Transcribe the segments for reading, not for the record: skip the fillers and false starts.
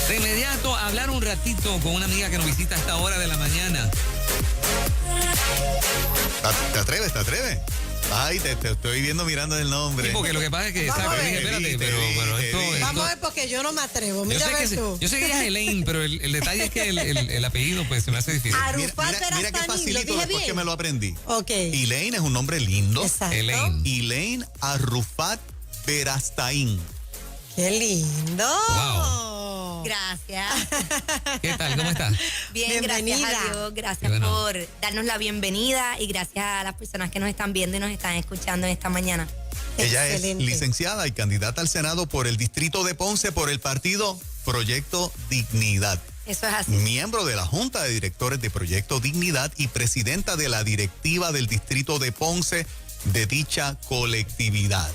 De inmediato, hablar un ratito con una amiga que nos visita a esta hora de la mañana. ¿Te atreves? Ay, te estoy viendo mirando el nombre. Sí, porque lo que pasa es que, Vamos a ver. espérate, pero esto... Vamos a ver porque yo no me atrevo. Mira, Yo sé que ella es Elaine, pero el detalle es que el apellido pues se me hace difícil. Mira qué facilito después que me lo aprendí. Ok. Elaine es un nombre lindo. Exacto. Elaine. Arrufat Berastaín. ¡Qué lindo! Wow. Gracias. ¿Qué tal? ¿Cómo estás? Bien, Bienvenida. gracias a Dios. Gracias Bueno. por darnos la bienvenida y gracias a las personas que nos están viendo y nos están escuchando en esta mañana. Ella Excelente. es licenciada y candidata al Senado por el Distrito de Ponce por el partido Proyecto Dignidad. Eso es así. Miembro de la Junta de Directores de Proyecto Dignidad y presidenta de la directiva del Distrito de Ponce de dicha colectividad.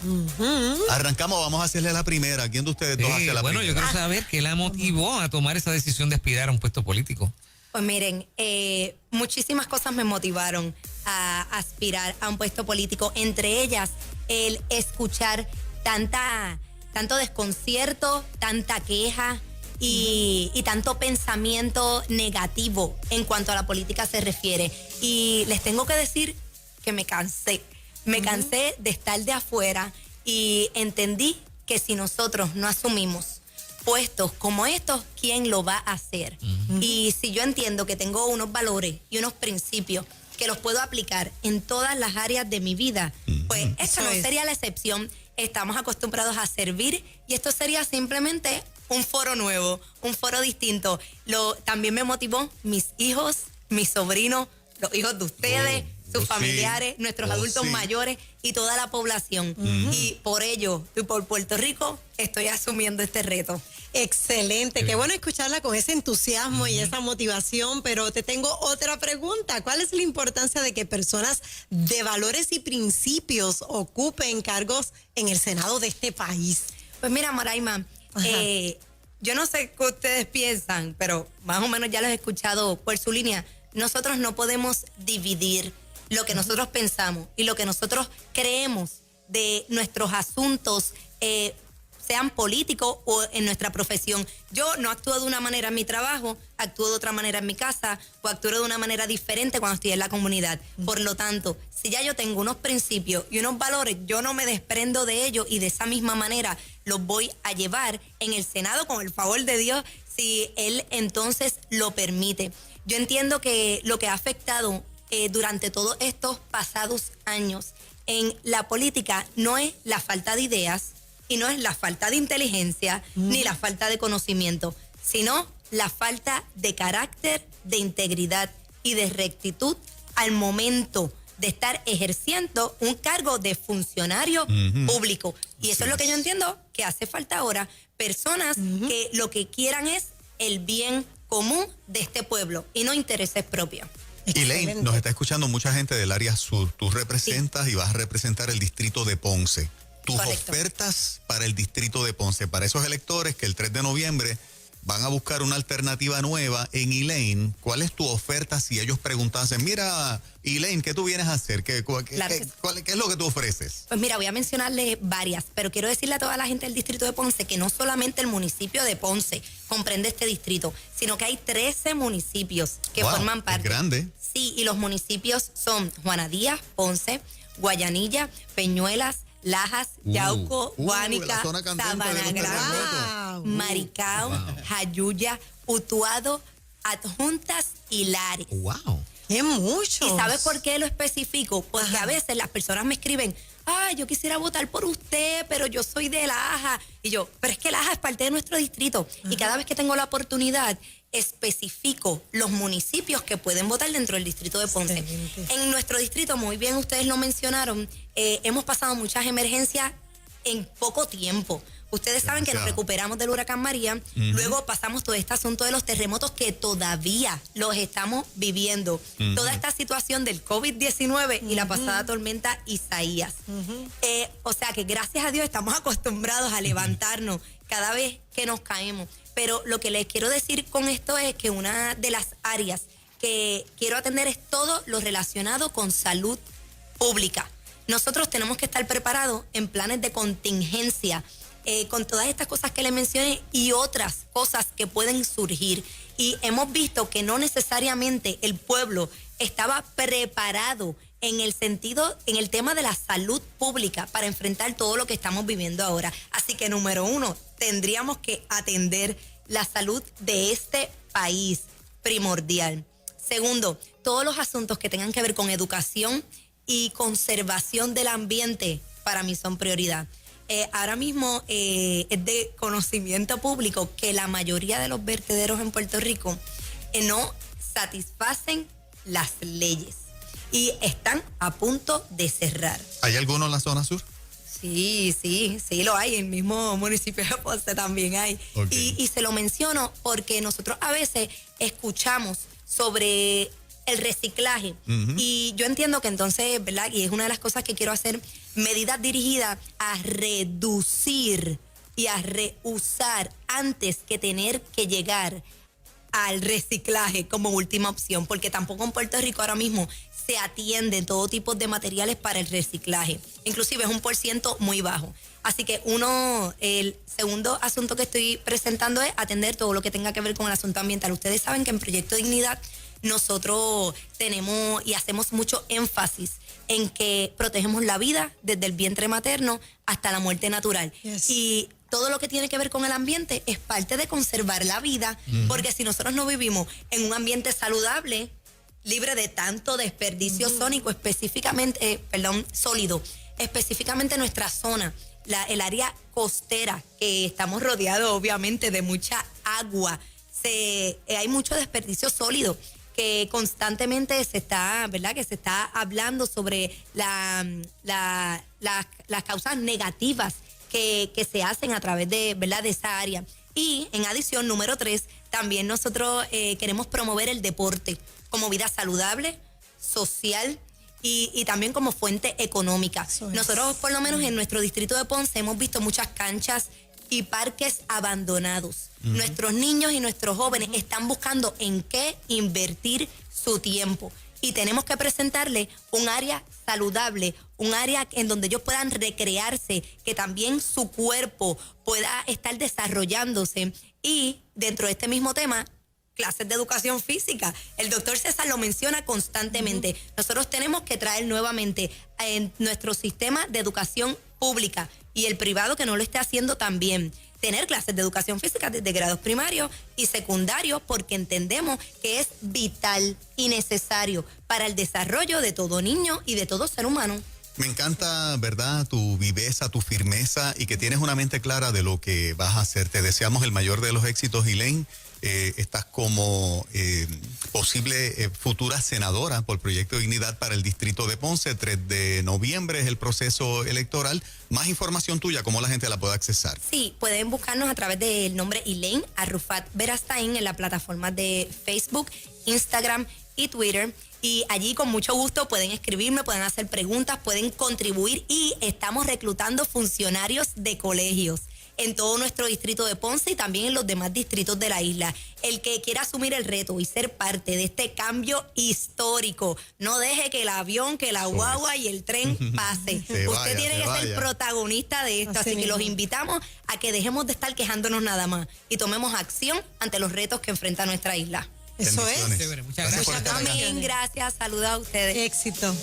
Arrancamos, vamos a hacerle la primera. ¿Quién de ustedes dos hace la Bueno, yo primera? quiero saber qué la motivó a tomar esa decisión de aspirar a un puesto político. Pues miren, muchísimas cosas me motivaron a aspirar a un puesto político, entre ellas el escuchar tanto desconcierto, tanta queja y tanto pensamiento negativo en cuanto a la política se refiere. Y les tengo que decir que me cansé. Me cansé de estar de afuera y entendí que si nosotros no asumimos puestos como estos, ¿quién lo va a hacer? Y si yo entiendo que tengo unos valores y unos principios que los puedo aplicar en todas las áreas de mi vida, pues esto no sería la excepción. Estamos acostumbrados a servir y esto sería simplemente un foro nuevo, un foro distinto. También me motivó mis hijos, mis sobrinos, los hijos de ustedes, sus familiares, nuestros adultos mayores y toda la población. Y por ello, y por Puerto Rico, estoy asumiendo este reto. Excelente, qué bueno escucharla con ese entusiasmo y esa motivación, pero te tengo otra pregunta. ¿Cuál es la importancia de que personas de valores y principios ocupen cargos en el Senado de este país? Pues mira, Moraima, yo no sé qué ustedes piensan, pero más o menos ya los he escuchado por su línea. Nosotros no podemos dividir lo que nosotros pensamos y lo que nosotros creemos de nuestros asuntos, sean políticos o en nuestra profesión. Yo no actúo de una manera en mi trabajo, actúo de otra manera en mi casa o actúo de una manera diferente cuando estoy en la comunidad. Por lo tanto, si ya yo tengo unos principios y unos valores, yo no me desprendo de ellos y de esa misma manera los voy a llevar en el Senado con el favor de Dios, si Él entonces lo permite. Yo entiendo que lo que ha afectado durante todos estos pasados años en la política no es la falta de ideas y no es la falta de inteligencia ni la falta de conocimiento, sino la falta de carácter, de integridad y de rectitud al momento de estar ejerciendo un cargo de funcionario público. Y eso es lo que yo entiendo que hace falta ahora. Personas que lo que quieran es el bien común de este pueblo y no intereses propios. Elaine, nos está escuchando mucha gente del área sur. Tú representas y vas a representar el distrito de Ponce. Tus Correcto. ofertas para el distrito de Ponce, para esos electores que el 3 de noviembre van a buscar una alternativa nueva en Elaine, ¿cuál es tu oferta si ellos preguntasen, mira, Elaine, ¿qué tú vienes a hacer? ¿Qué es lo que tú ofreces? Pues mira, voy a mencionarle varias, pero quiero decirle a toda la gente del distrito de Ponce que no solamente el municipio de Ponce comprende este distrito, sino que hay 13 municipios que forman parte. Es grande. Sí, y los municipios son Juana Díaz, Ponce, Guayanilla, Peñuelas, Lajas, Yauco, Guánica, Sabana Grande, Maricao, Jayuya, Utuado, Adjuntas y Lares. ¡Wow! ¡Qué mucho! ¿Y sabes por qué lo especifico? Porque a veces las personas me escriben, yo quisiera votar por usted, pero yo soy de Laja. Y yo, pero es que Laja es parte de nuestro distrito. Y cada vez que tengo la oportunidad, especifico los municipios que pueden votar dentro del distrito de Ponce. Excelente. En nuestro distrito, muy bien ustedes lo mencionaron, hemos pasado muchas emergencias en poco tiempo. Ustedes saben que nos recuperamos del huracán María, luego pasamos todo este asunto de los terremotos que todavía los estamos viviendo. Toda esta situación del COVID-19 y la pasada tormenta Isaías. O sea que gracias a Dios estamos acostumbrados a levantarnos cada vez que nos caemos. Pero lo que les quiero decir con esto es que una de las áreas que quiero atender es todo lo relacionado con salud pública. Nosotros tenemos que estar preparados en planes de contingencia con todas estas cosas que les mencioné y otras cosas que pueden surgir. Y hemos visto que no necesariamente el pueblo estaba preparado en el sentido, en el tema de la salud pública para enfrentar todo lo que estamos viviendo ahora. Así que número 1, tendríamos que atender la salud de este país, primordial. Segundo, todos los asuntos que tengan que ver con educación y conservación del ambiente para mí son prioridad. Ahora mismo es de conocimiento público que la mayoría de los vertederos en Puerto Rico no satisfacen las leyes y están a punto de cerrar. ¿Hay alguno en la zona sur? Sí, lo hay. En el mismo municipio de Ponce también hay. Okay. Y se lo menciono porque nosotros a veces escuchamos sobre el reciclaje. Y yo entiendo que entonces, ¿verdad? Y es una de las cosas que quiero hacer, medidas dirigidas a reducir y a reusar antes que tener que llegar al reciclaje como última opción, porque tampoco en Puerto Rico ahora mismo se atienden todo tipo de materiales para el reciclaje. Inclusive es un % muy bajo. Así que el segundo asunto que estoy presentando es atender todo lo que tenga que ver con el asunto ambiental. Ustedes saben que en Proyecto Dignidad nosotros tenemos y hacemos mucho énfasis en que protegemos la vida desde el vientre materno hasta la muerte natural. Yes. Y todo lo que tiene que ver con el ambiente es parte de conservar la vida, porque si nosotros no vivimos en un ambiente saludable, libre de tanto desperdicio sónico, sólido, específicamente nuestra zona, el área costera, que estamos rodeados obviamente de mucha agua, hay mucho desperdicio sólido, que constantemente se está, ¿verdad? Que se está hablando sobre las causas negativas que se hacen a través de, ¿verdad? De esa área. Y en adición, número 3, también nosotros queremos promover el deporte como vida saludable, social y también como fuente económica. Nosotros, por lo menos en nuestro distrito de Ponce, hemos visto muchas canchas y parques abandonados. Nuestros niños y nuestros jóvenes están buscando en qué invertir su tiempo. Y tenemos que presentarle un área saludable, un área en donde ellos puedan recrearse, que también su cuerpo pueda estar desarrollándose. Y dentro de este mismo tema, clases de educación física. El doctor César lo menciona constantemente. Nosotros tenemos que traer nuevamente en nuestro sistema de educación pública y el privado que no lo esté haciendo también. Tener clases de educación física desde grados primarios y secundarios, porque entendemos que es vital y necesario para el desarrollo de todo niño y de todo ser humano. Me encanta, ¿verdad? Tu viveza, tu firmeza y que tienes una mente clara de lo que vas a hacer. Te deseamos el mayor de los éxitos, Elaine. Estás como posible futura senadora por Proyecto Dignidad para el Distrito de Ponce. 3 de noviembre es el proceso electoral. Más información tuya, ¿cómo la gente la puede accesar? Sí, pueden buscarnos a través del nombre Elaine Arrufat Berastain en la plataforma de Facebook, Instagram y Twitter. Y allí con mucho gusto pueden escribirme, pueden hacer preguntas, pueden contribuir y estamos reclutando funcionarios de colegios en todo nuestro distrito de Ponce y también en los demás distritos de la isla. El que quiera asumir el reto y ser parte de este cambio histórico, no deje que el avión, que la guagua y el tren pase. Usted tiene que ser protagonista de esto, así que los invitamos a que dejemos de estar quejándonos nada más y tomemos acción ante los retos que enfrenta nuestra isla. Eso es. Chévere, muchas gracias. Amén, gracias, saludos a ustedes. Éxito.